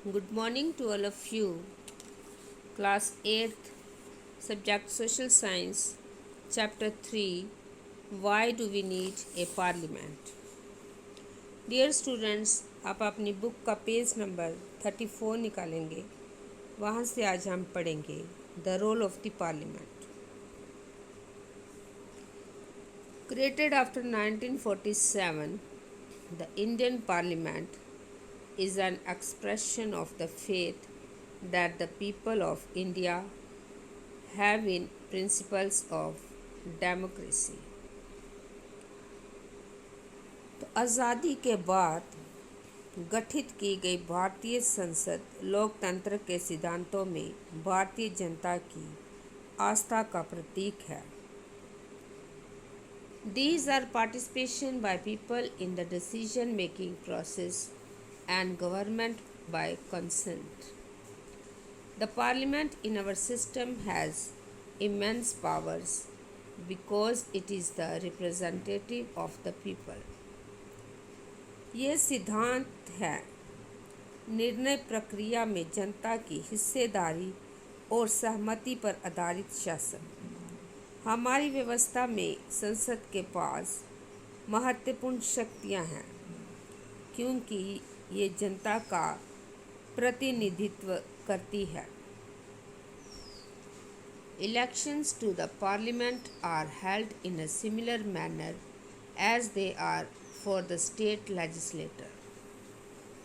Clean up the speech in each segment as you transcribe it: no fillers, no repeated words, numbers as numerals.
Good morning to all of you. Class 8th, subject Social Science, Chapter 3. Why do we need a parliament? Dear students, आप अपनी book का page number 34 निकालेंगे। वहाँ से आज हम पढ़ेंगे the role of the parliament. Created after 1947, the Indian Parliament is an expression of the faith that the people of India have in principles of democracy. तो आज़ादी के बाद गठित की गई भारतीय संसद लोकतंत्र के सिद्धांतों में भारतीय जनता की आस्था का प्रतीक है। These are participation by people in the decision making process and government by consent. The parliament in our system has immense powers because it is the representative of the people. ये सिद्धांत है निर्णय प्रक्रिया में जनता की हिस्सेदारी और सहमति पर आधारित शासन। हमारी व्यवस्था में संसद के पास महत्वपूर्ण शक्तियां हैं क्योंकि ये जनता का प्रतिनिधित्व करती है। Elections to the parliament are held in a similar manner as they are for the state legislature.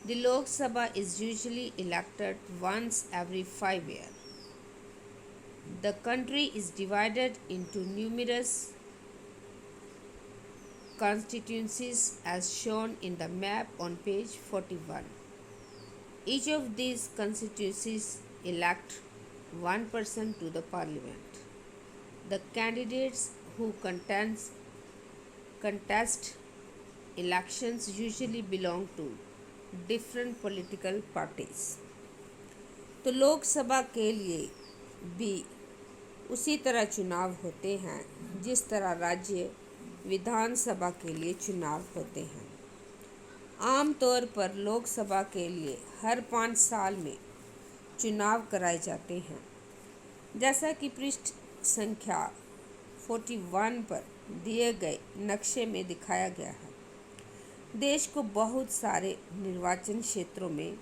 The Lok Sabha is usually elected once every 5 years. The country is divided into numerous constituencies as shown in the map on page 41. Each of these constituencies elect one person to the parliament. The candidates who contest elections usually belong to different political parties. तो लोकसभा के लिए भी उसी तरह चुनाव होते हैं जिस तरह राज्य विधानसभा के लिए चुनाव होते हैं। आमतौर पर लोकसभा के लिए हर 5 साल में चुनाव कराए जाते हैं। जैसा कि पृष्ठ संख्या 41 पर दिए गए नक्शे में दिखाया गया है, देश को बहुत सारे निर्वाचन क्षेत्रों में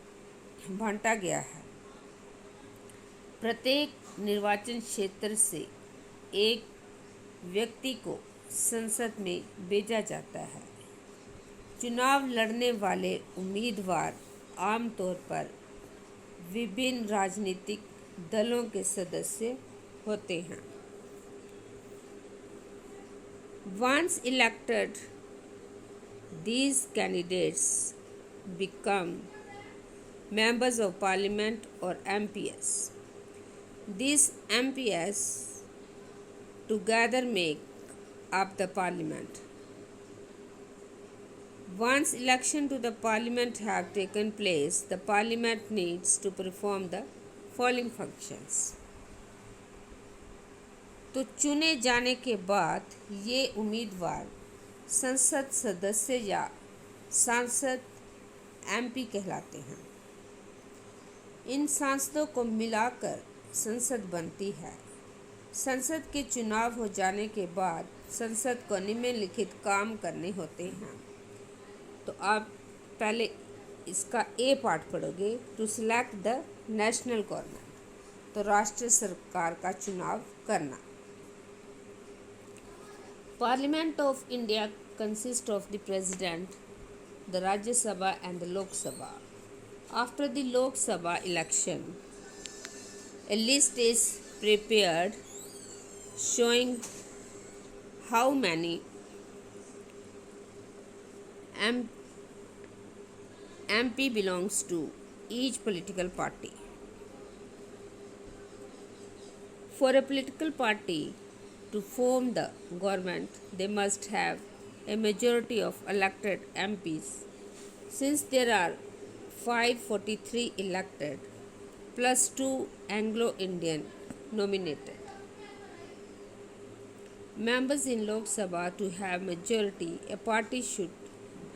बांटा गया है। प्रत्येक निर्वाचन क्षेत्र से एक व्यक्ति को संसद में भेजा जाता है। चुनाव लड़ने वाले उम्मीदवार आमतौर पर विभिन्न राजनीतिक दलों के सदस्य होते हैं। Once elected, these candidates become members of parliament or MPs. These MPs together make up the parliament. Once election to the parliament have taken place, the parliament needs to perform the following functions. तो चुने जाने के बाद ये उम्मीदवार संसद सदस्य या सांसद MP कहलाते हैं। इन सांसदों को मिलाकर संसद बनती है। संसद के चुनाव हो जाने के बाद संसद को निम्नलिखित काम करने होते हैं। तो आप पहले इसका ए पार्ट पढ़ोगे, to select the national government, तो राष्ट्रीय सरकार का चुनाव करना। Parliament of India consist of the president, the Rajya Sabha and the लोक सभा। आफ्टर द लोक सभा election, a list is prepared showing how many MP belongs to each political party. For a political party to form the government, they must have a majority of elected MPs. Since there are 543 elected plus 2 Anglo-Indian nominated members in Lok Sabha, to have majority, a party should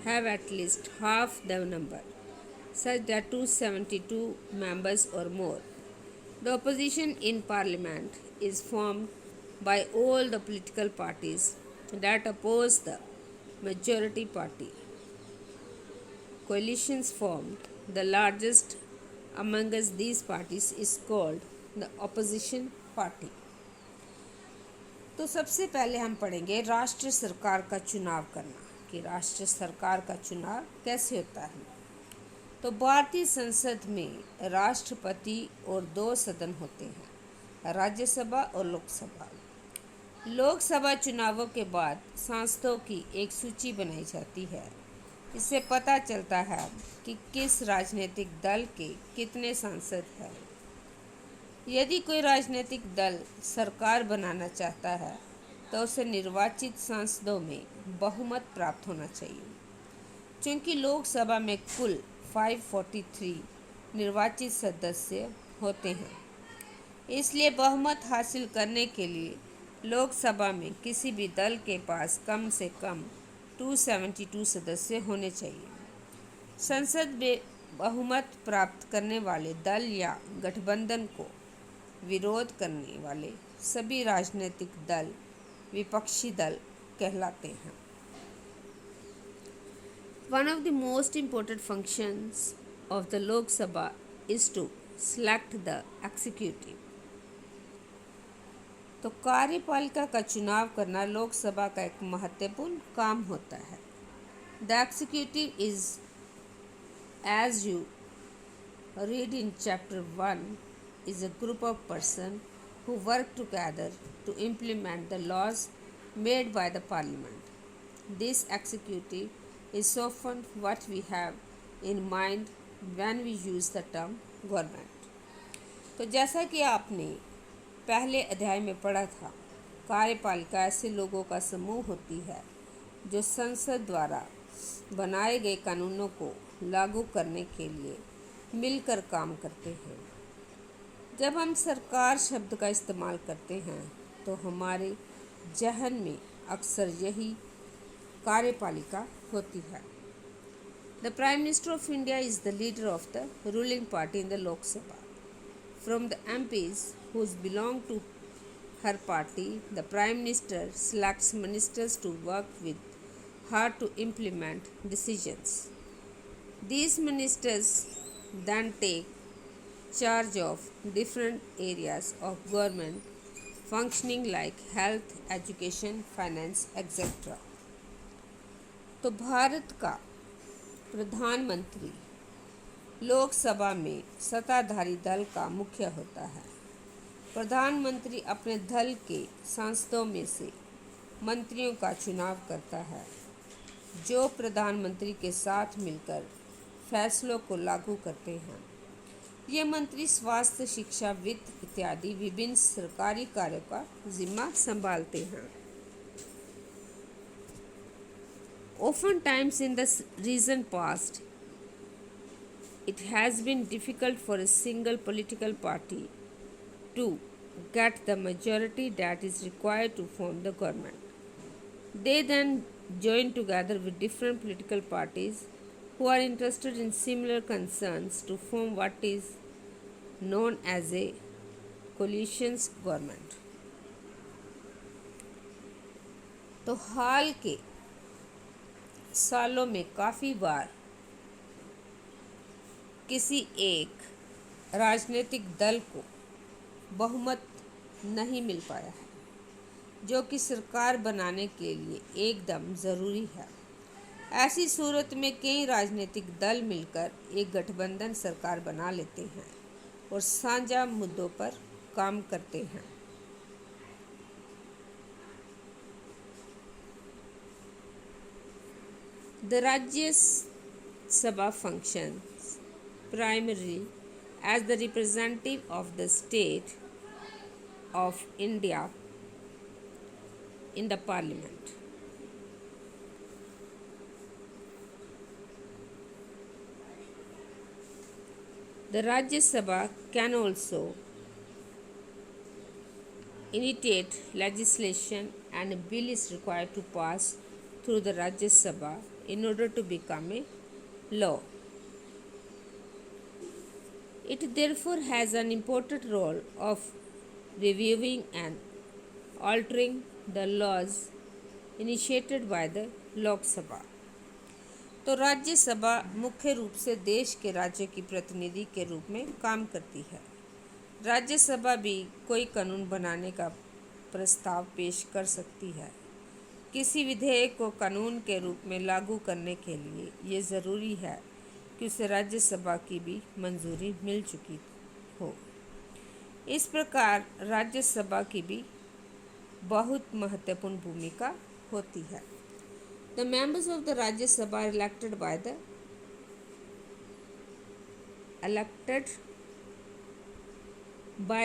have at least half the number such that 272 members or more. The opposition in parliament is formed by all the political parties that oppose the majority party. Coalitions formed, the largest amongst these parties is called the opposition party. तो सबसे पहले हम पढ़ेंगे राष्ट्र सरकार का चुनाव करना कि राष्ट्र सरकार का चुनाव कैसे होता है। तो भारतीय संसद में राष्ट्रपति और दो सदन होते हैं, राज्यसभा और लोकसभा। लोकसभा चुनावों के बाद सांसदों की एक सूची बनाई जाती है। इससे पता चलता है कि किस राजनीतिक दल के कितने सांसद हैं। यदि कोई राजनीतिक दल सरकार बनाना चाहता है तो उसे निर्वाचित सांसदों में बहुमत प्राप्त होना चाहिए। चूँकि लोकसभा में कुल 543 निर्वाचित सदस्य होते हैं, इसलिए बहुमत हासिल करने के लिए लोकसभा में किसी भी दल के पास कम से कम 272 सदस्य होने चाहिए। संसद में बहुमत प्राप्त करने वाले दल या गठबंधन को विरोध करने वाले सभी राजनीतिक दल विपक्षी दल कहलाते हैं। One of the most important functions of the Lok Sabha is to select the executive. तो कार्यपालिका का चुनाव करना लोकसभा का एक महत्वपूर्ण काम होता है। The executive is, as you read in chapter 1, is a group of persons who work together to implement the laws made by the parliament. This executive is often what we have in mind when we use the term government. तो जैसा कि आपने पहले अध्याय में पढ़ा था, कार्यपालिका ऐसे लोगों का समूह होती है जो संसद द्वारा बनाए गए कानूनों को लागू करने के लिए मिलकर काम करते हैं। जब हम सरकार शब्द का इस्तेमाल करते हैं तो हमारे जहन में अक्सर यही कार्यपालिका होती है। The Prime Minister of India is the leader of the ruling party in the Lok Sabha. From the MPs who belong to her party, the Prime Minister selects ministers to work with her to implement decisions. These ministers then take charge of different areas of government functioning like health, education, finance, etc. तो भारत का प्रधानमंत्री लोकसभा में सत्ताधारी दल का मुखिया होता है। प्रधानमंत्री अपने दल के सांसदों में से मंत्रियों का चुनाव करता है, जो प्रधानमंत्री के साथ मिलकर फैसलों को लागू करते हैं। ये मंत्री स्वास्थ्य, शिक्षा, वित्त इत्यादि विभिन्न सरकारी कार्यों का जिम्मा संभालते हैं। Oftentimes in the recent past, it has been difficult for a single political party to get the majority that is required to form the government. They then join together with different political parties who are interested in similar concerns to form what is known as a coalition government. तो हाल के सालों में काफ़ी बार किसी एक राजनीतिक दल को बहुमत नहीं मिल पाया है, जो कि सरकार बनाने के लिए एकदम ज़रूरी है। ऐसी सूरत में कई राजनीतिक दल मिलकर एक गठबंधन सरकार बना लेते हैं और साझा मुद्दों पर काम करते हैं। The Rajya Sabha functions primarily as the representative of the state of India in the parliament. The Rajya Sabha can also initiate legislation, and a bill is required to pass through the Rajya Sabha in order to become a law. It therefore has an important role of reviewing and altering the laws initiated by the Lok Sabha. तो राज्यसभा मुख्य रूप से देश के राज्य की प्रतिनिधि के रूप में काम करती है। राज्यसभा भी कोई कानून बनाने का प्रस्ताव पेश कर सकती है। किसी विधेयक को कानून के रूप में लागू करने के लिए ये ज़रूरी है कि उसे राज्यसभा की भी मंजूरी मिल चुकी हो। इस प्रकार राज्यसभा की भी बहुत महत्वपूर्ण भूमिका होती है। The members of the Rajya Sabha are elected by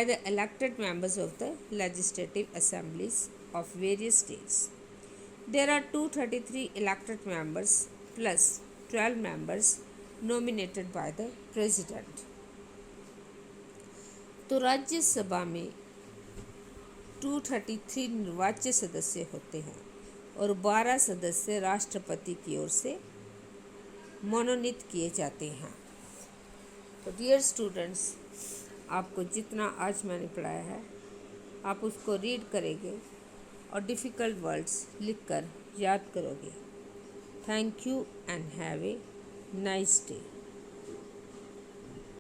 the elected members of the legislative assemblies of various states. There are 233 elected members plus 12 members nominated by the president. तो राज्यसभा में 233 निर्वाच्य सदस्य होते हैं और 12 सदस्य राष्ट्रपति की ओर से मनोनीत किए जाते हैं। तो डियर स्टूडेंट्स, आपको जितना आज मैंने पढ़ाया है आप उसको रीड करेंगे और डिफ़िकल्ट वर्ड्स लिखकर याद करोगे। Thank you and have a nice day.